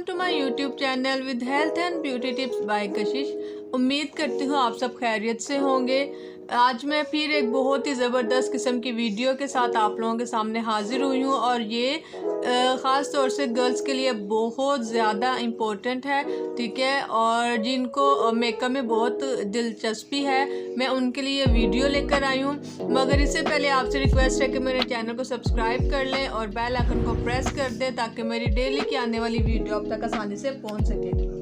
To my YouTube channel with health and beauty tips by Kashish. उम्मीद करती हूँ आप सब खैरियत से होंगे। आज मैं फिर एक बहुत ही ज़बरदस्त किस्म की वीडियो के साथ आप लोगों के सामने हाज़िर हुई हूँ और ये ख़ास तौर से गर्ल्स के लिए बहुत ज़्यादा इम्पोर्टेंट है, ठीक है। और जिनको मेकअप में बहुत दिलचस्पी है मैं उनके लिए वीडियो लेकर आई हूँ। मगर इससे पहले आपसे रिक्वेस्ट है कि मेरे चैनल को सब्सक्राइब कर लें और बेल आइकन को प्रेस कर दें ताकि मेरी डेली की आने वाली वीडियो आप तक आसानी से पहुँच सके।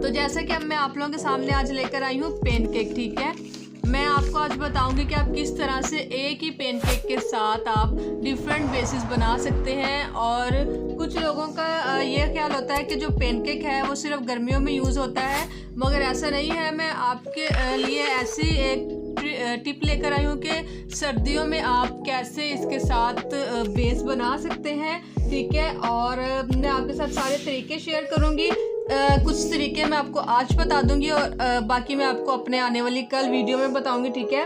तो जैसा कि अब मैं आप लोगों के सामने आज लेकर आई हूँ पेनकेक, ठीक है। मैं आपको आज बताऊंगी कि आप किस तरह से एक ही पेनकेक के साथ आप डिफरेंट बेसिस बना सकते हैं। और कुछ लोगों का ये ख्याल होता है कि जो पेनकेक है वो सिर्फ गर्मियों में यूज़ होता है, मगर ऐसा नहीं है। मैं आपके लिए ऐसी एक टिप लेकर आई हूँ कि सर्दियों में आप कैसे इसके साथ बेस बना सकते हैं, ठीक है। और मैं आपके साथ सारे तरीके शेयर करूँगी। कुछ तरीके मैं आपको आज बता दूंगी और बाकी मैं आपको अपने आने वाली कल वीडियो में बताऊंगी, ठीक है।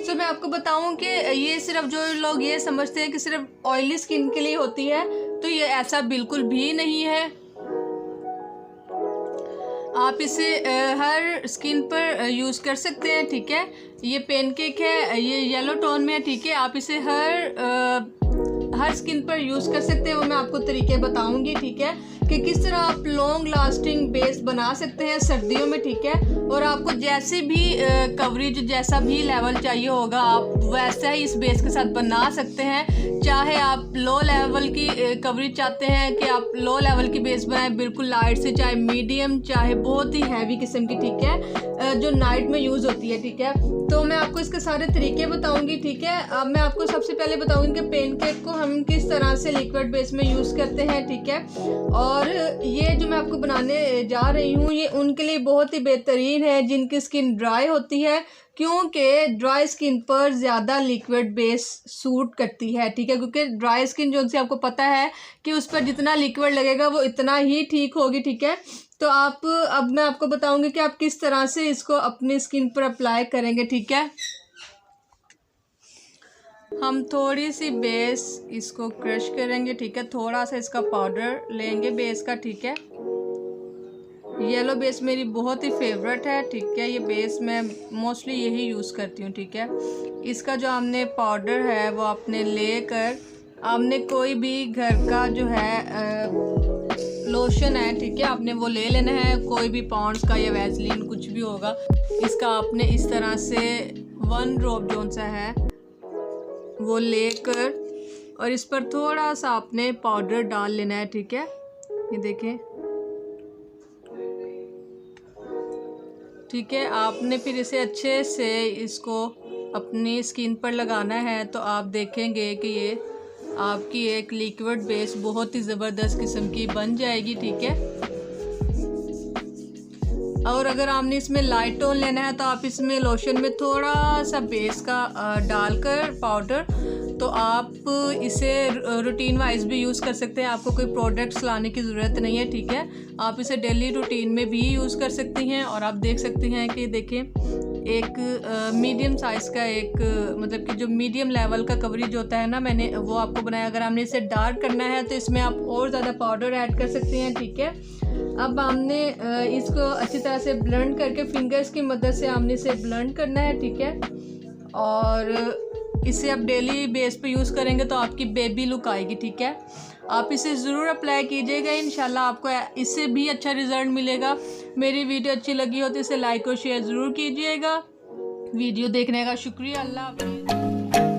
सो मैं आपको बताऊं कि ये सिर्फ जो लोग ये समझते हैं कि सिर्फ ऑयली स्किन के लिए होती है, तो ये ऐसा बिल्कुल भी नहीं है। आप इसे हर स्किन पर यूज़ कर सकते हैं, ठीक है। ये पेनकेक है, ये येलो टोन में है, ठीक है। आप इसे हर स्किन पर यूज़ कर सकते हैं। वो मैं आपको तरीके बताऊंगी, ठीक है, कि किस तरह आप लॉन्ग लास्टिंग बेस बना सकते हैं सर्दियों में, ठीक है। और आपको जैसे भी कवरेज जैसा भी लेवल चाहिए होगा आप वैसा ही इस बेस के साथ बना सकते हैं। चाहे आप लो लेवल की कवरेज चाहते हैं कि आप लो लेवल की बेस बनाएं बिल्कुल लाइट से, चाहे मीडियम, चाहे बहुत ही हैवी किस्म की, ठीक है, जो नाइट में यूज़ होती है, ठीक है। तो मैं आपको इसके सारे तरीके बताऊंगी, ठीक है। अब मैं आपको सबसे पहले बताऊंगी कि पेनकेक को हम किस तरह से लिक्विड बेस में यूज़ करते हैं, ठीक है। और ये जो मैं आपको बनाने जा रही हूँ ये उनके लिए बहुत ही बेहतरीन है जिनकी स्किन ड्राई होती है, क्योंकि ड्राई स्किन पर ज़्यादा लिक्विड बेस सूट करती है, ठीक है। क्योंकि ड्राई स्किन जो उनसे आपको पता है कि उस पर जितना लिक्विड लगेगा वो इतना ही ठीक होगी, ठीक है। तो अब मैं आपको बताऊंगी कि आप किस तरह से इसको अपनी स्किन पर अप्लाई करेंगे, ठीक है। हम थोड़ी सी बेस इसको क्रश करेंगे, ठीक है। थोड़ा सा इसका पाउडर लेंगे बेस का, ठीक है। येलो बेस मेरी बहुत ही फेवरेट है, ठीक है। ये बेस मैं मोस्टली यही यूज़ करती हूँ, ठीक है। इसका जो हमने पाउडर है वो आपने लेकर आपने कोई भी घर का जो है लोशन है, ठीक है, आपने वो ले लेना है। कोई भी पॉन्ड्स का या वैसलीन कुछ भी होगा, इसका आपने इस तरह से 1 ड्रॉप जो सा है वो लेकर और इस पर थोड़ा सा आपने पाउडर डाल लेना है, ठीक है। ये देखें, ठीक है। आपने फिर इसे अच्छे से इसको अपनी स्किन पर लगाना है, तो आप देखेंगे कि ये आपकी एक लिक्विड बेस बहुत ही ज़बरदस्त किस्म की बन जाएगी, ठीक है। और अगर आपने इसमें लाइट टोन लेना है तो आप इसमें लोशन में थोड़ा सा बेस का डालकर पाउडर, तो आप इसे रूटीन वाइज भी यूज़ कर सकते हैं। आपको कोई प्रोडक्ट्स लाने की ज़रूरत नहीं है, ठीक है। आप इसे डेली रूटीन में भी यूज़ कर सकती हैं। और आप देख सकते हैं कि देखें एक मीडियम साइज़ का एक मतलब कि जो मीडियम लेवल का कवरेज होता है ना, मैंने वो आपको बनाया। अगर आपने इसे डार्क करना है तो इसमें आप और ज़्यादा पाउडर ऐड कर सकते हैं, ठीक है। अब हमने इसको अच्छी तरह से ब्लेंड करके फिंगर्स की मदद से हमने इसे ब्लेंड करना है, ठीक है। और इसे आप डेली बेस पे यूज़ करेंगे तो आपकी बेबी लुक आएगी, ठीक है। आप इसे ज़रूर अप्लाई कीजिएगा, इंशाल्लाह आपको इससे भी अच्छा रिज़ल्ट मिलेगा। मेरी वीडियो अच्छी लगी हो तो इसे लाइक और शेयर ज़रूर कीजिएगा। वीडियो देखने का शुक्रिया। अल्लाह हाफ़िज़।